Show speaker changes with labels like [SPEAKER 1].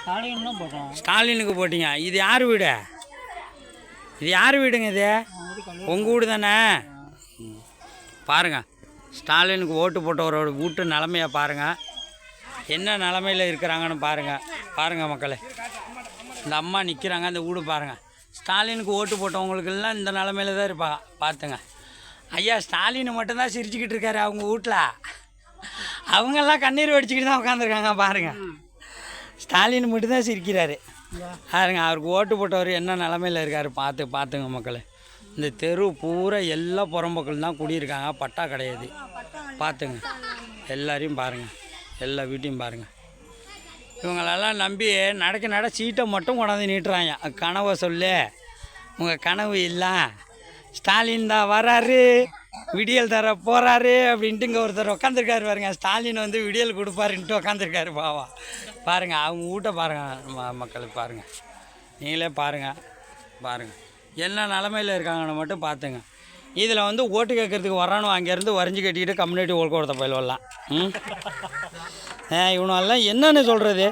[SPEAKER 1] ஸ்டாலினுக்கு போட்டிங்க. இது யார் வீடு? இது யார் வீடுங்க? இது உங்கள் வீடு தானே? பாருங்கள், ஸ்டாலினுக்கு ஓட்டு போட்டவரோட வீட்டு நிலமையை பாருங்கள், என்ன நிலமையில் இருக்கிறாங்கன்னு பாருங்கள். பாருங்கள் மக்களே, இந்த அம்மா நிற்கிறாங்க, அந்த வீடு பாருங்கள். ஸ்டாலினுக்கு ஓட்டு போட்டவங்களுக்கெல்லாம் இந்த நிலமையில தான் இருப்பாங்க. பார்த்துங்க ஐயா, ஸ்டாலின் மட்டும்தான் சிரிச்சுக்கிட்டு இருக்காரு அவங்க வீட்டில். அவங்கெல்லாம் கண்ணீர் வடிச்சுக்கிட்டு தான் உட்காந்துருக்காங்க. பாருங்கள், ஸ்டாலின் மட்டும்தான் சிரிக்கிறாரு. பாருங்க, அவருக்கு ஓட்டு போட்டவர் என்ன நிலமையில் இருக்கார் பார்த்துங்க மக்களே. இந்த தெரு பூரா எல்லா புறம்பொக்கள் தான் குடியிருக்காங்க, பட்டா கிடையாது. பார்த்துங்க, எல்லாரையும் பாருங்கள், எல்லா வீட்டையும் பாருங்கள். இவங்களெல்லாம் நம்பி நட சீட்டை மட்டும் கொண்டாந்து நீட்டுறாங்க. கனவை சொல்லு, உங்கள் கனவு இல்லை, ஸ்டாலின் தான் வராரு, விடியல் தர போகிறாரு அப்படின்ட்டு இங்கே ஒருத்தர் உட்காந்துருக்காரு பாருங்க. ஸ்டாலின் வந்து விடியல் கொடுப்பாருன்ட்டு உட்காந்துருக்காரு பாவா. பாருங்கள், அவங்க வீட்டை பாருங்கள் மக்களுக்கு, பாருங்கள், நீங்களே பாருங்கள் என்ன நிலமையில் இருக்காங்கன்னு மட்டும் பார்த்துங்க. இதில் வந்து ஓட்டு கேட்குறதுக்கு வரானோ அங்கேருந்து வரைஞ்சி கட்டிக்கிட்டு கம்யூனிட்டி ஓட்டு கொடுத்த போயிடலாம். இவனெல்லாம் என்னன்னு சொல்கிறது?